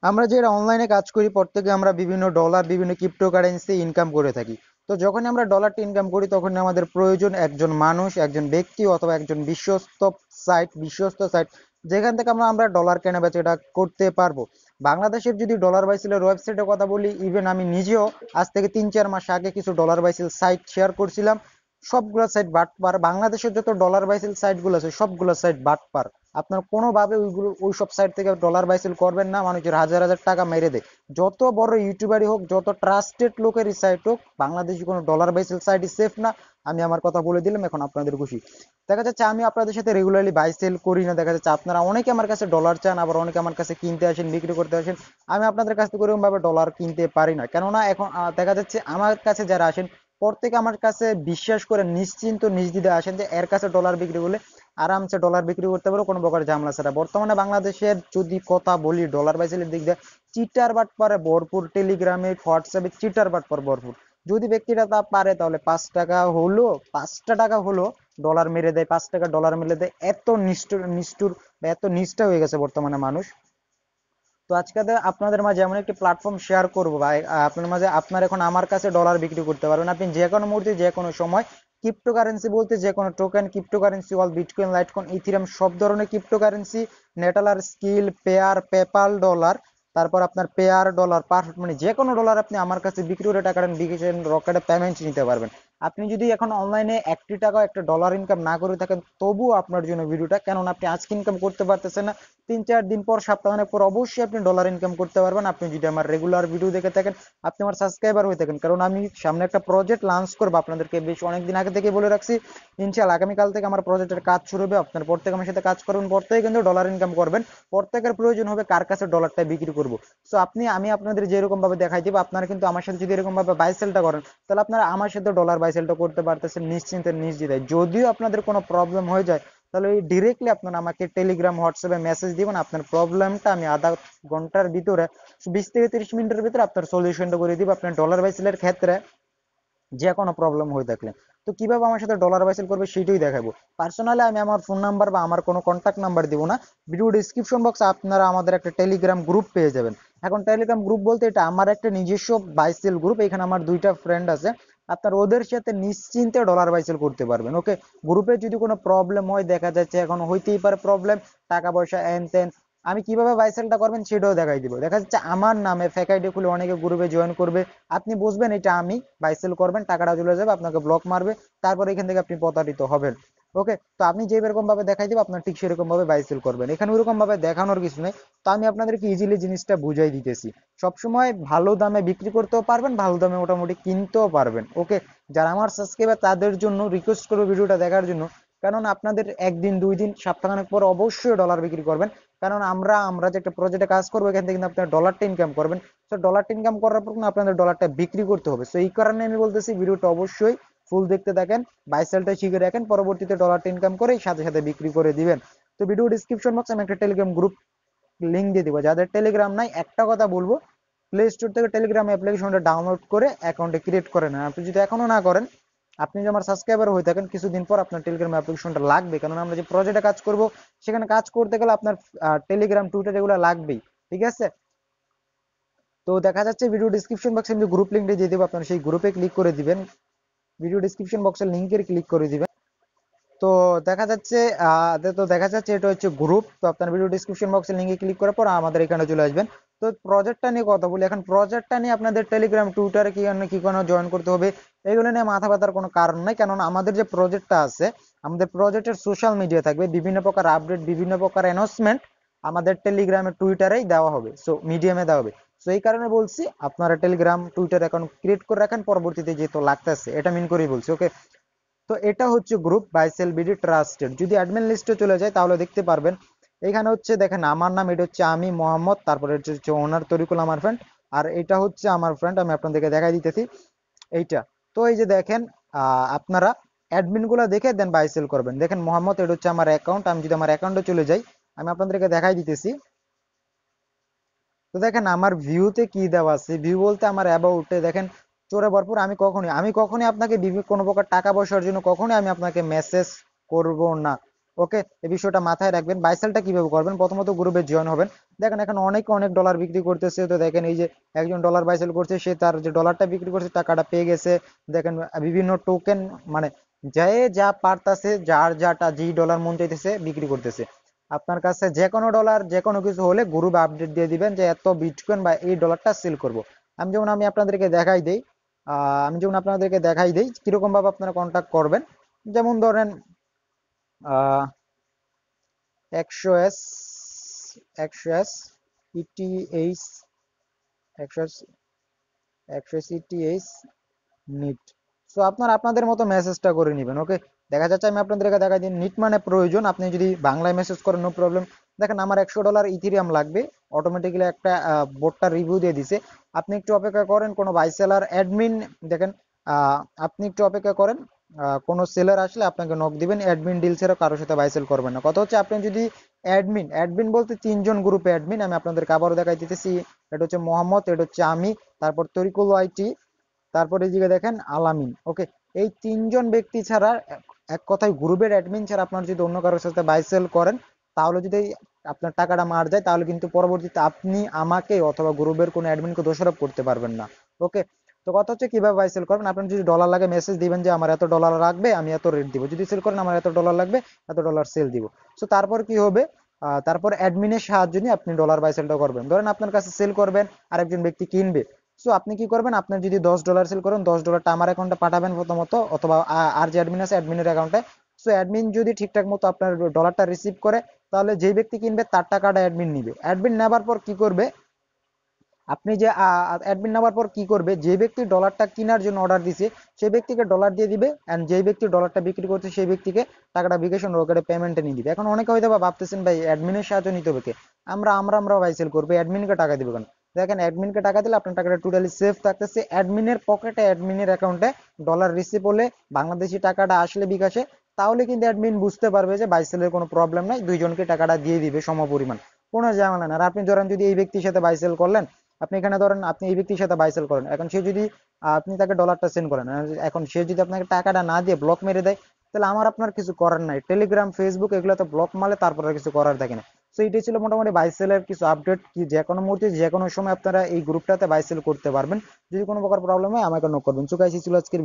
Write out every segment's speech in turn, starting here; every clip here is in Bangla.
আমরা যারা অনলাইনে কাজ করি প্রত্যেকে আমরা বিভিন্ন ডলার বিভিন্ন ক্রিপ্টোকারেন্সি ইনকাম করে থাকি। তো যখন আমরা ডলারটি ইনকাম করি তখন আমাদের প্রয়োজন একজন মানুষ, একজন ব্যক্তি অথবা একজন বিশ্বস্ত সাইট যেখান থেকে আমরা আমরা ডলার কেনা বেচা এটা করতে পারবো। বাংলাদেশের যদি ডলার বাইসেলের ওয়েবসাইটের কথা বলি, ইভেন আমি নিজেও আজ থেকে 3-4 মাস আগে কিছু ডলার বাইসেল সাইট শেয়ার করছিলাম। সবগুলো সাইট বাটপার। বাংলাদেশের যত ডলার বাইসেল সাইট গুলো আছে সবগুলো সাইট বাটপার। আপনার কোনোভাবে ওইগুলো ওই সব সাইট থেকে ডলার বাইসেল করবেন না, মানুষের হাজার হাজার টাকা মেরে দেয়। যত বড় ইউটিউবারই হোক, যত ট্রাস্টেড লোকেরই সাইট হোক, বাংলাদেশি কোনো ডলার বাইসেল সাইটই সেফ না। আমি আমার কথা বলে দিলাম, এখন আপনাদের খুশি। দেখা যাচ্ছে আমি আপনাদের সাথে রেগুলারলি বাই সেল করি না। দেখা যাচ্ছে আপনারা অনেকে আমার কাছে ডলার চান, আবার অনেকে আমার কাছে কিনতে আসেন, বিক্রি করতে আসেন। আমি আপনাদের কাছ থেকে ওরকম ভাবে ডলার কিনতে পারি না, কেননা এখন দেখা যাচ্ছে আমার কাছে যারা আসেন প্রত্যেকে আমার কাছে বিশ্বাস করে নিশ্চিন্ত নির্দ্বিধায় আসেন যে এর কাছে ডলার বিক্রি করলে আরামসে ডলার বিক্রি করতে পারো কোনো প্রকার ঝামেলা ছাড়া। বর্তমানে বাংলাদেশের যদি কথা বলি ডলার বাইসেলের দিক দিয়ে চিটার বাটপারে ভরপুর, টেলিগ্রামে হোয়াটসঅ্যাপে চিটার বাটপার ভরপুর। যদি ব্যক্তিটা তা পারে তাহলে 5 টাকা হলো, 5টা টাকা হলো ডলার মেরে দেয়, 5 টাকা ডলার মেরে দেয়। এত নিষ্ঠুর নিষ্ঠুর বা এত নিষ্ঠা হয়ে গেছে বর্তমানে মানুষ। তো আজকে আপনাদের মাঝে এমন একটি প্ল্যাটফর্ম শেয়ার করবো ভাই, আপনার মাঝে আপনার এখন আমার কাছে ডলার বিক্রি করতে পারবেন আপনি যে কোনো মুহূর্তে যে কোনো সময়। ক্রিপ্টোকারেন্সি বলতে যে কোনো token, cryptocurrency all bitcoin, Litecoin, ethereum সব ধরনের cryptocurrency, নেটালার, skill, pair, PayPal dollar, তারপর আপনার পেয়ার ডলার, পারফেক্ট মানে যে কোনো ডলার আপনি আমার কাছে বিক্রি করে টাকা বিকেশন রকেটে পেমেন্ট নিতে পারবেন। আপনি যদি এখন অনলাইনে 1টি টাকা একটা ডলার ইনকাম না করে থাকেন তবুও আপনার জন্য ভিডিওটা, কেননা আপনি আজকে ইনকাম করতে পারতেছেন না, 3-4 দিন পর, সপ্তাহখানেক পর অবশ্যই আপনি ডলার ইনকাম করতে পারবেন আপনি যদি আমার রেগুলার ভিডিও দেখে থাকেন, আপনি আমার সাবস্ক্রাইবার হয়ে থাকেন। কারণ আমি সামনে একটা প্রজেক্ট লঞ্চ করবো, আপনাদেরকে বেশ অনেকদিন আগে থেকে বলে রাখছি। ইনশাআল্লাহ আগামীকাল থেকে আমার প্রজেক্টের কাজ শুরু হবে। আপনার প্রত্যেক আমার সাথে কাজ করবেন, প্রত্যেকে কিন্তু ডলার ইনকাম করবেন। প্রত্যেকের প্রয়োজন হবে কার কাছে ডলারটা বিক্রি করবো। সো আমি আপনাদের যেরকম ভাবে দেখাই দিব, আপনারা কিন্তু আমার সাথে যদি এরকম ভাবে বাই সেলটা করেন তাহলে আপনারা আমার সাথে ডলার বাই সেলটা করতে পারতেছেন নিশ্চিন্তে নির্দ্বিধায়। যদিও আপনাদের কোনো প্রবলেম হয়ে যায় তাহলে ওই ডিরেক্টলি আপনারা আমাকে টেলিগ্রাম হোয়াটসঅ্যাপে মেসেজ দিবেন, আপনার প্রবলেমটা আমি আধা ঘন্টার ভিতরে, 20 থেকে 30 মিনিটের ভিতরে আপনার সলিউশনটা করে দিব আপনার ডলার বাইসেলের ক্ষেত্রে যে কোনো প্রবলেম হয়ে থাকলে। তো কিভাবে আমার সাথে ডলার বাইসেল করবে সেটাই দেখাবো। পার্সোনালি আমি আমার ফোন নাম্বার বা আমার কোনো কন্ট্যাক্ট নাম্বার দিব না। ভিডিও ডিসক্রিপশন বক্সে আপনারা আমাদের একটা টেলিগ্রাম গ্রুপ পেয়ে যাবেন। এখন টেলিগ্রাম গ্রুপ বলতে এটা আমার একটা নিজস্ব বাইসেল গ্রুপ, এখানে আমার 2টা ফ্রেন্ড আছে। আপনার ওদের সাথে নিশ্চিন্তে ডলার বাইসেল করতে পারবেন। ওকে, গ্রুপে যদি কোনো প্রবলেম হয়, দেখা যাচ্ছে এখন হইতেই পারে প্রবলেম, টাকা পয়সা এন তেন, আমি কিভাবে বাইসেলটা করবেন সেটাও দেখাই দিব। দেখা যাচ্ছে আমার নামে ফেক আইডি খুলে অনেকে গ্রুপে জয়েন করবে, আপনি বুঝবেন এটা আমি, বাইসেল করবেন, টাকাটা চলে যাবে, আপনাকে ব্লক মারবে, তারপর এখান থেকে আপনি প্রতারিত হবেন। ওকে, তো আপনি যে এরকম ভাবে দেখাই দিব আপনার ঠিক সেরকম ভাবে বাইসেল করবেন। এখানে ওরকম ভাবে দেখানোর কিছু নেই। তো আমি আপনাদেরকে ইজিলি জিনিসটা বুঝাই দিতেছি। সবসময় ভালো দামে বিক্রি করতেও পারবেন, ভালো দামে মোটামুটি কিনতেও পারবেন। ওকে, যারা আমার সাবস্ক্রাইবার তাদের জন্য রিকোয়েস্ট করবো ভিডিওটা দেখার জন্য, কারণ আপনাদের একদিন 2 দিন সপ্তাহখানেক পর অবশ্যই ডলার বিক্রি করবেন। কারণ আমরা যে একটা প্রজেক্টে কাজ করবো এখান থেকে কিন্তু আপনার ডলারটা ইনকাম করবেন। তো ডলারটা ইনকাম করার পর কিন্তু আপনাদের ডলারটা বিক্রি করতে হবে। তো এই কারণে আমি বলতেছি ভিডিওটা অবশ্যই ফুল দেখতে থাকেন, বাই সেলটা শিখে রাখেন, পরবর্তীতে ডলারটা ইনকাম করে সাথে সাথে বিক্রি করে দিবেন। তো ভিডিও ডিসক্রিপশন বক্সে আমি একটা টেলিগ্রাম গ্রুপ লিঙ্ক দিয়ে দিব। যাদের টেলিগ্রাম নাই একটা কথা বলবো, প্লে স্টোর থেকে টেলিগ্রাম অ্যাপ্লিকেশনটা ডাউনলোড করে অ্যাকাউন্টে ক্রিয়েট করে নেন। আপনি যদি এখনো না করেন, আপনি যদি আমার সাবস্ক্রাইবার হয়ে থাকেন, কিছুদিন পর আপনার টেলিগ্রাম অ্যাপ্লিকেশনটা লাগবে, কারণ আমরা যে প্রজেক্টে কাজ করব সেখানে কাজ করতে গেলে আপনার টেলিগ্রাম টুইটার এগুলো লাগবেই। ঠিক আছে, তো দেখা যাচ্ছে ভিডিও ডিসক্রিপশন বক্সে আমি গ্রুপ লিঙ্কটা দিয়ে দেবো, আপনারা সেই গ্রুপে ক্লিক করে দিবেন, ভিডিও ডিসক্রিপশন বক্সের লিঙ্কের ক্লিক করে দিবেন। তো দেখা যাচ্ছে দেখা যাচ্ছে এটা হচ্ছে গ্রুপ। তো আপনার ভিডিও ডিসক্রিপশন বক্সের লিঙ্কে ক্লিক করার পর আমাদের এখানে চলে আসবেন। তো প্রজেক্টটা নিয়ে কথা বলি। এখন প্রজেক্টটা নিয়ে আপনাদের টেলিগ্রাম টুইটারে কি কোনো জয়েন করতে হবে এগুলো নিয়ে মাথা ব্যথার কোনো কারণ নাই, কেননা আমাদের যে প্রজেক্টটা আছে, আমাদের প্রজেক্টের সোশ্যাল মিডিয়া থাকবে, বিভিন্ন প্রকার আপডেট, বিভিন্ন প্রকার অ্যানাউন্সমেন্ট আমাদের টেলিগ্রামে টুইটারেই দেওয়া হবে, সো মিডিয়ামে দেওয়া হবে। সো এই কারণে বলছি আপনারা টেলিগ্রাম টুইটার অ্যাকাউন্ট ক্রিয়েট করে রাখেন, পরবর্তীতে যেহেতু লাগতেছে এটা মিন করেই বলছি। ওকে, তো এটা হচ্ছে গ্রুপ বাইসেল বিডি ট্রাস্টেড। যদি অ্যাডমিন লিস্টে চলে যায় তাহলে দেখতে পারবেন এখানে হচ্ছে দেখেন আমার নাম, এটা হচ্ছে আমি মোহাম্মদ, তারপরে এটা হচ্ছে ওনার তরিকুল আমার ফ্রেন্ড, আর এটা হচ্ছে আমার ফ্রেন্ড, আমি আপনাদেরকে দেখাই দিতেছি এইটা। তো এই যে দেখেন আপনারা অ্যাডমিন গুলা দেখে দেন বাইসেল করবেন। দেখেন মোহাম্মদ, এটা হচ্ছে আমার অ্যাকাউন্ট, আমি যদি আমার অ্যাকাউন্টে চলে যাই আমি আপনাদেরকে দেখাই দিতেছি। তো দেখেন আমার ভিউতে কি দেওয়া আছে, ভিউ বলতে আমার অ্যাবাউটে দেখেন চোরে ভরপুর। আমি কখনোই আপনাকে কোনো প্রকার টাকা পয়সার জন্য কখনোই আমি আপনাকে মেসেজ করব না। ওকে, এই বিষয়টা মাথায় রাখবেন। বাই সেলটা কিভাবে করবেন, প্রথমত গ্রুপে জয়েন হবেন। দেখেন এখন অনেক অনেক ডলার বিক্রি করতেছে, তো দেখেন এই যে একজন ডলার বাই সেল করছে, সে তার যে ডলারটা বিক্রি করছে টাকাটা পেয়ে গেছে। দেখেন বিভিন্ন টোকেন মানে যে যা পারতাছে, যার যাটা যেই ডলার মন চাইতেছে বিক্রি করতেছে। আপনার কাছে যে কোনো ডলার যে কোনো কিছু হলে গ্রুপে আপডেট দিয়ে দিবেন যে এত বিটকয়েন বা এই ডলারটা সেল করব। আমি আপনাদেরকে দেখাই দেই। কিরকম ভাবে আপনারা কন্ট্যাক্ট করবেন। যেমন ধরেন আহ 100s 100s ETH 100s 100s ETH নিট। সো আপনারা আপনাদের মতো মেসেজটা করে নেবেন। ওকে, দেখা যাচ্ছে আমি আপনাদেরকে দেখাই দিই। নিট মানে প্রয়োজন, আপনি যদি বাংলায় মেসেজ করেন নো প্রবলেম। দেখেন আমার $100 ইথিরিয়াম লাগবে, অটোমেটিক্যালি একটা বোটটা রিভিউ দিয়ে দিছে। আপনি একটু অপেক্ষা করেন, কোনো বাই সেলার অ্যাডমিন দেখেন, আপনি একটু অপেক্ষা করেন। কোনো সেলার আসলে আপনাকে নক দিবেন, অ্যাডমিন ডিল ছাড়া কারোর সাথে বাই সেল করবেন না। কথা হচ্ছে আপনি যদি অ্যাডমিন অ্যাডমিন বলতে তিনজন গ্রুপে অ্যাডমিন, আমি আপনাদেরকে আবারও দেখাই দিতেছি। এটা হচ্ছে মোহাম্মদ, এটা হচ্ছে আমি, তারপর তরিকুল ওয়াইটি, তারপরে এদিকে দেখেন আলামিন। ওকে, এই তিনজন ব্যক্তি ছাড়া, এক কথায় গ্রুপের অ্যাডমিন ছাড়া আপনার যদি অন্য কারোর সাথে বাই সেল করেন, তাহলে যদি আপনার টাকাটা মার যায়, তাহলে কিন্তু পরবর্তীতে আপনি আমাকে অথবা গ্রুপের কোনো অ্যাডমিনকে দোষারোপ করতে পারবেন না। ওকে, তো কথা হচ্ছে কিভাবে বাই সেল করবেন। আপনার যদি ডলার লাগে মেসেজ দিবেন যে আমার এত ডলার লাগবে, আমি এত রেট দিব। যদি সেল করেন আমার এত ডলার লাগবে, এত ডলার সেল দিব। সো তারপর কি হবে, তারপর অ্যাডমিনের সাহায্য নিয়ে আপনি ডলার বাই সেলটা করবেন। ধরেন আপনার কাছে সেল করবেন, আরেকজন ব্যক্তি কিনবে। সো আপনি কি করবেন, আপনার যদি $10 সেল করেন, $10টা আমার অ্যাকাউন্টে পাঠাবেন প্রথমত, অথবা আর যে অ্যাডমিন আছে অ্যাডমিনের অ্যাকাউন্টে। সো অ্যাডমিন যদি ঠিকঠাক মতো আপনার ডলারটা রিসিভ করে, তাহলে যেই ব্যক্তি কিনবে তার টাকাটা অ্যাডমিন নিবে। অ্যাডমিন নেবার পর কি করবে, আপনি যে অ্যাডমিন নেওয়ার পর কি করবে, যে ব্যক্তি ডলারটা কেনার জন্য অর্ডার দিছে সেই ব্যক্তিকে ডলার দিয়ে দিবে, এন্ড যেই ব্যক্তি ডলারটা বিক্রি করছে সেই ব্যক্তিকে টাকাটা বিকাশ রকেটে পেমেন্টে নিয়ে দিবে। এখন অনেকে হয়তো বা ভাবতেছেন ভাই অ্যাডমিনের সাহায্য নিতে হবে কে, আমরা বাই সেল করবো, অ্যাডমিনকে টাকা দিবে কেন। দেখেন অ্যাডমিনকে টাকা দিলে আপনার টাকাটা টোটালি সেফ থাকতেছে অ্যাডমিনের পকেটে, অ্যাডমিনের অ্যাকাউন্টে ডলার রিসিভ হলে, বাংলাদেশি টাকাটা আসলে বিকাশে, তাহলে কিন্তু অ্যাডমিন বুঝতে পারবে যে বাই সেলের কোনো প্রবলেম নাই, দুইজনকে টাকাটা দিয়ে দিবে সমপরিমাণ, কোনো ঝামেলা না। আর আপনি ধরেন যদি এই ব্যক্তির সাথে বাই সেল করলেন, আপনি এখানে ধরেন আপনি এই ব্যক্তির সাথে বাই সেল করেন, এখন সে যদি আপনি তাকে ডলারটা সেন্ড করেন, আর এখন সে যদি আপনাকে টাকাটা না দিয়ে ব্লক মেরে দেয়, তাহলে আমার আপনার কিছু করার নাই। টেলিগ্রাম, ফেসবুক এগুলোতে ব্লক মারলে তারপরে আর কিছু করার থাকে না। তো এটাই ছিল মোটামুটি বাই সেলের কিছু আপডেট, কি যে কোনো মুহূর্তে যে কোনো সময় আপনারা এই গ্রুপটাতে বাই সেল করতে পারবেন। যদি কোনো প্রকার প্রবলেম হয় আমাকে নক করবেন। সো গাইস, এই ছিল আজকের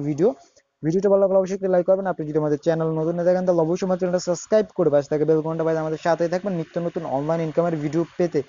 ভিডিওটা ভালো লাগলে অবশ্যই লাইক করবেন। আপনি যদি আমাদের চ্যানেল নতুন হয়ে থাকেন তাহলে অবশ্যই আমার চ্যানেলটা সাবস্ক্রাইব করে পাশে থাকা বেল ঘন্টা বাজে আমাদের সাথে থাকবেন নিত্য নতুন অনলাইন ইনকামের ভিডিও পেতে।